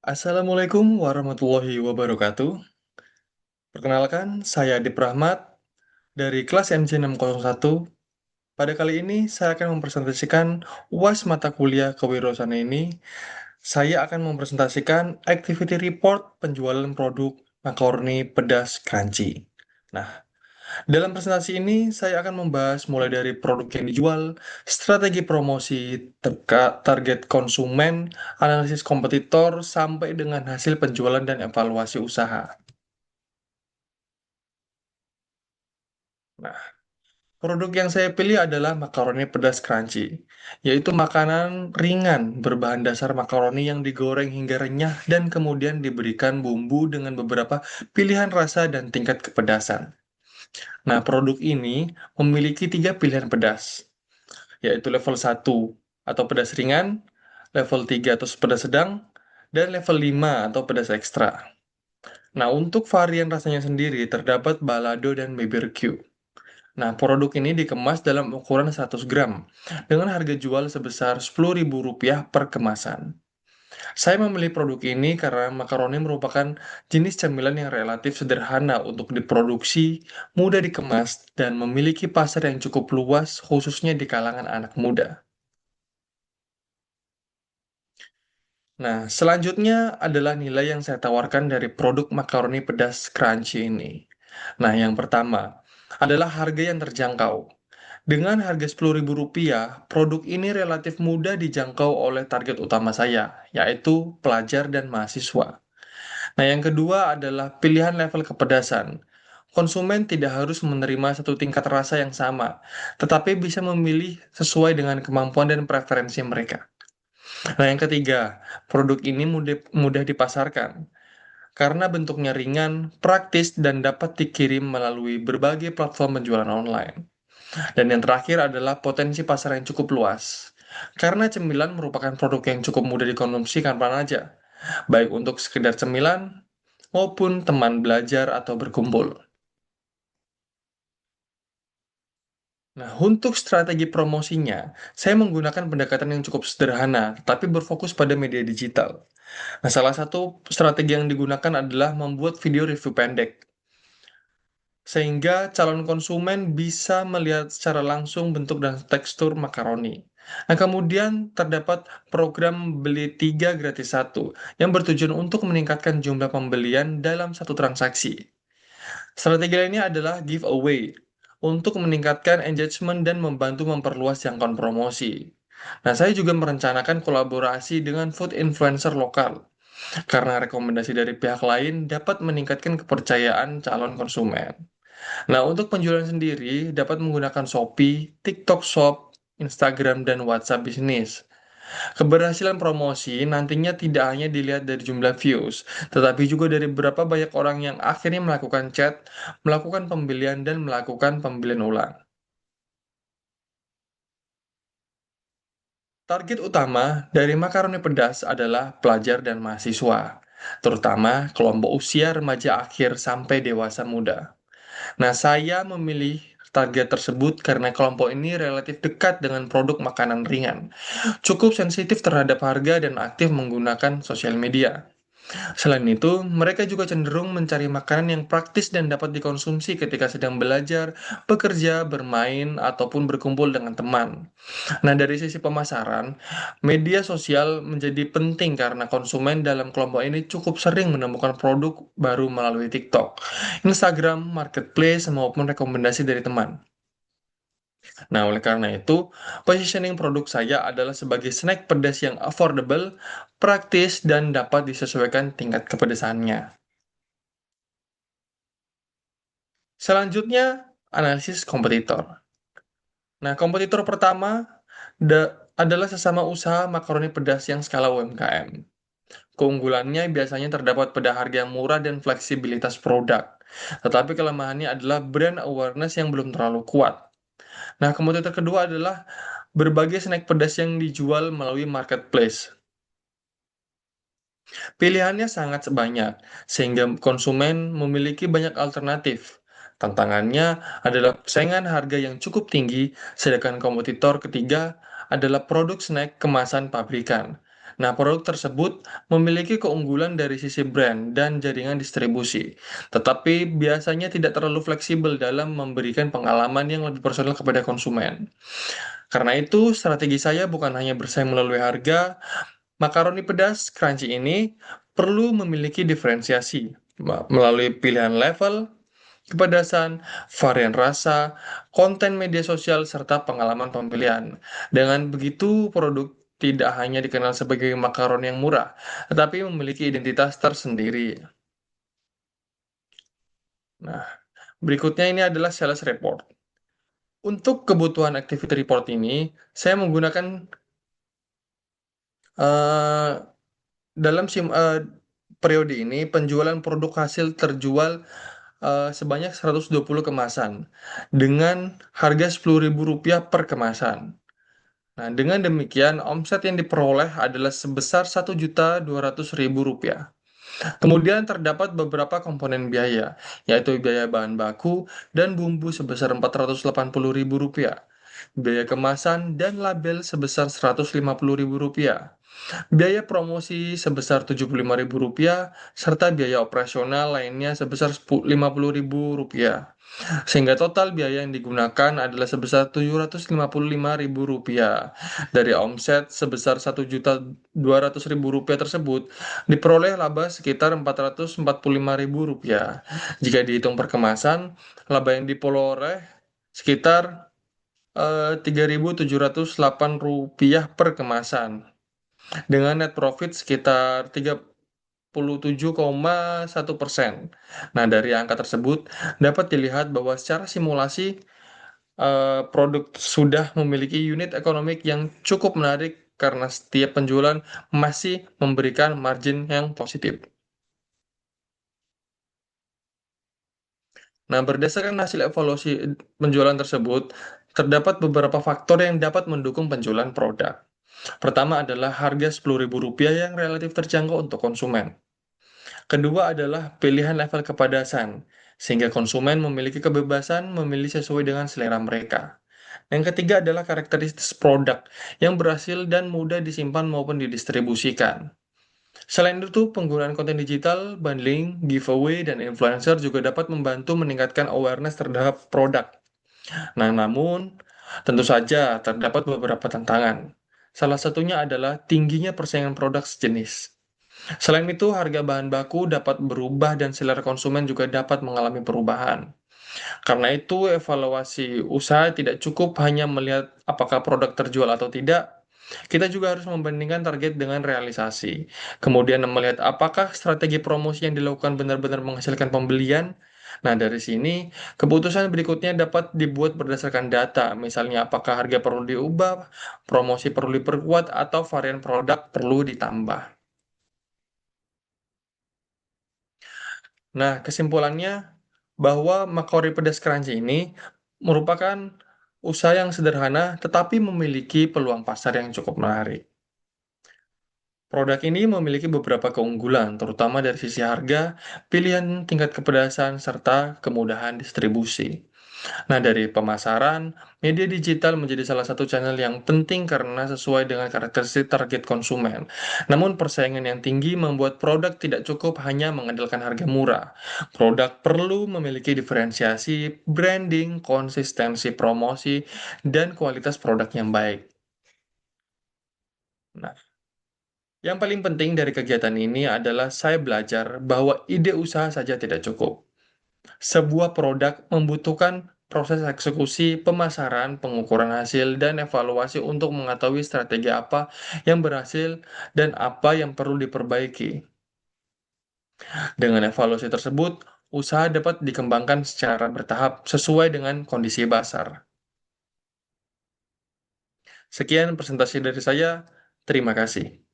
Assalamualaikum warahmatullahi wabarakatuh. Perkenalkan, saya Adip Rahmat dari kelas MC601. Pada kali ini, saya akan mempresentasikan UAS mata kuliah kewirausahaan ini. Saya akan mempresentasikan activity report penjualan produk makaroni pedas crunchy. Nah, dalam presentasi ini, saya akan membahas mulai dari produk yang dijual, strategi promosi, target konsumen, analisis kompetitor, sampai dengan hasil penjualan dan evaluasi usaha. Nah, produk yang saya pilih adalah makaroni pedas crunchy, yaitu makanan ringan berbahan dasar makaroni yang digoreng hingga renyah dan kemudian diberikan bumbu dengan beberapa pilihan rasa dan tingkat kepedasan. Nah, produk ini memiliki tiga pilihan pedas, yaitu level 1 atau pedas ringan, level 3 atau pedas sedang, dan level 5 atau pedas ekstra. Nah, untuk varian rasanya sendiri terdapat balado dan BBQ. Nah, produk ini dikemas dalam ukuran 100 gram dengan harga jual sebesar Rp10.000 per kemasan. Saya memilih produk ini karena makaroni merupakan jenis camilan yang relatif sederhana untuk diproduksi, mudah dikemas, dan memiliki pasar yang cukup luas khususnya di kalangan anak muda. Nah, selanjutnya adalah nilai yang saya tawarkan dari produk makaroni pedas crunchy ini. Nah, yang pertama adalah harga yang terjangkau. Dengan harga Rp10.000, produk ini relatif mudah dijangkau oleh target utama saya, yaitu pelajar dan mahasiswa. Nah, yang kedua adalah pilihan level kepedasan. Konsumen tidak harus menerima satu tingkat rasa yang sama, tetapi bisa memilih sesuai dengan kemampuan dan preferensi mereka. Nah, yang ketiga, produk ini mudah dipasarkan karena bentuknya ringan, praktis, dan dapat dikirim melalui berbagai platform penjualan online. Dan yang terakhir adalah potensi pasar yang cukup luas. Karena cemilan merupakan produk yang cukup mudah dikonsumsi kapan aja, baik untuk sekedar cemilan maupun teman belajar atau berkumpul. Nah, untuk strategi promosinya, saya menggunakan pendekatan yang cukup sederhana, tapi berfokus pada media digital. Nah, salah satu strategi yang digunakan adalah membuat video review pendek, sehingga calon konsumen bisa melihat secara langsung bentuk dan tekstur makaroni. Nah, kemudian terdapat program beli 3 gratis satu yang bertujuan untuk meningkatkan jumlah pembelian dalam satu transaksi. Strategi lainnya adalah giveaway untuk meningkatkan engagement dan membantu memperluas jangkauan promosi. Nah, saya juga merencanakan kolaborasi dengan food influencer lokal karena rekomendasi dari pihak lain dapat meningkatkan kepercayaan calon konsumen. Nah, untuk penjualan sendiri dapat menggunakan Shopee, TikTok Shop, Instagram, dan WhatsApp bisnis. Keberhasilan promosi nantinya tidak hanya dilihat dari jumlah views, tetapi juga dari berapa banyak orang yang akhirnya melakukan chat, melakukan pembelian, dan melakukan pembelian ulang. Target utama dari makaroni pedas adalah pelajar dan mahasiswa, terutama kelompok usia remaja akhir sampai dewasa muda. Nah, saya memilih target tersebut karena kelompok ini relatif dekat dengan produk makanan ringan, cukup sensitif terhadap harga dan aktif menggunakan sosial media. Selain itu, mereka juga cenderung mencari makanan yang praktis dan dapat dikonsumsi ketika sedang belajar, bekerja, bermain, ataupun berkumpul dengan teman. Nah, dari sisi pemasaran, media sosial menjadi penting karena konsumen dalam kelompok ini cukup sering menemukan produk baru melalui TikTok, Instagram, Marketplace, maupun rekomendasi dari teman. Nah, oleh karena itu, positioning produk saya adalah sebagai snack pedas yang affordable, praktis, dan dapat disesuaikan tingkat kepedasannya. Selanjutnya, analisis kompetitor. Nah, kompetitor pertama adalah sesama usaha makaroni pedas yang skala UMKM. Keunggulannya biasanya terdapat pada harga yang murah dan fleksibilitas produk. Tetapi kelemahannya adalah brand awareness yang belum terlalu kuat. Nah, kompetitor kedua adalah berbagai snack pedas yang dijual melalui marketplace. Pilihannya sangat banyak, sehingga konsumen memiliki banyak alternatif. Tantangannya adalah persaingan harga yang cukup tinggi, sedangkan kompetitor ketiga adalah produk snack kemasan pabrikan. Nah, produk tersebut memiliki keunggulan dari sisi brand dan jaringan distribusi, tetapi biasanya tidak terlalu fleksibel dalam memberikan pengalaman yang lebih personal kepada konsumen. Karena itu, strategi saya bukan hanya bersaing melalui harga, makaroni pedas crunchy ini perlu memiliki diferensiasi melalui pilihan level, kepedasan, varian rasa, konten media sosial, serta pengalaman pembelian. Dengan begitu, produk tidak hanya dikenal sebagai makaron yang murah, tetapi memiliki identitas tersendiri. Nah, berikutnya ini adalah sales report. Untuk kebutuhan activity report ini, saya menggunakan eh, dalam periode ini penjualan produk hasil terjual sebanyak 120 kemasan dengan harga Rp10.000 per kemasan. Nah, dengan demikian, omset yang diperoleh adalah sebesar Rp1.200.000. Kemudian terdapat beberapa komponen biaya, yaitu biaya bahan baku dan bumbu sebesar Rp480.000, biaya kemasan dan label sebesar Rp150.000, biaya promosi sebesar Rp75.000, serta biaya operasional lainnya sebesar Rp50.000. Sehingga total biaya yang digunakan adalah sebesar Rp755.000. Dari omset sebesar Rp1.200.000 tersebut, diperoleh laba sekitar Rp445.000. Jika dihitung per kemasan, laba yang diperoleh sekitar Rp3.708 per kemasan, dengan net profit sekitar 37,1%. Nah, dari angka tersebut dapat dilihat bahwa secara simulasi produk sudah memiliki unit ekonomik yang cukup menarik karena setiap penjualan masih memberikan margin yang positif. Nah, berdasarkan hasil evaluasi penjualan tersebut, terdapat beberapa faktor yang dapat mendukung penjualan produk. Pertama adalah harga Rp10.000 yang relatif terjangkau untuk konsumen. Kedua adalah pilihan level kepedasan, sehingga konsumen memiliki kebebasan memilih sesuai dengan selera mereka. Yang ketiga adalah karakteristik produk yang berhasil dan mudah disimpan maupun didistribusikan. Selain itu, penggunaan konten digital, bundling, giveaway, dan influencer juga dapat membantu meningkatkan awareness terhadap produk. Nah, namun tentu saja terdapat beberapa tantangan. Salah satunya adalah tingginya persaingan produk sejenis. Selain itu, harga bahan baku dapat berubah dan selera konsumen juga dapat mengalami perubahan. Karena itu, evaluasi usaha tidak cukup hanya melihat apakah produk terjual atau tidak. Kita juga harus membandingkan target dengan realisasi. Kemudian melihat apakah strategi promosi yang dilakukan benar-benar menghasilkan pembelian. Nah, dari sini, keputusan berikutnya dapat dibuat berdasarkan data. Misalnya, apakah harga perlu diubah, promosi perlu diperkuat, atau varian produk perlu ditambah. Nah, kesimpulannya bahwa Makori Pedas Crunchy ini merupakan usaha yang sederhana tetapi memiliki peluang pasar yang cukup menarik. Produk ini memiliki beberapa keunggulan, terutama dari sisi harga, pilihan tingkat kepedasan, serta kemudahan distribusi. Nah, dari pemasaran, media digital menjadi salah satu channel yang penting karena sesuai dengan karakteristik target konsumen. Namun, persaingan yang tinggi membuat produk tidak cukup hanya mengandalkan harga murah. Produk perlu memiliki diferensiasi, branding, konsistensi promosi, dan kualitas produk yang baik. Nah, yang paling penting dari kegiatan ini adalah saya belajar bahwa ide usaha saja tidak cukup. Sebuah produk membutuhkan proses eksekusi, pemasaran, pengukuran hasil, dan evaluasi untuk mengetahui strategi apa yang berhasil dan apa yang perlu diperbaiki. Dengan evaluasi tersebut, usaha dapat dikembangkan secara bertahap sesuai dengan kondisi pasar. Sekian presentasi dari saya. Terima kasih.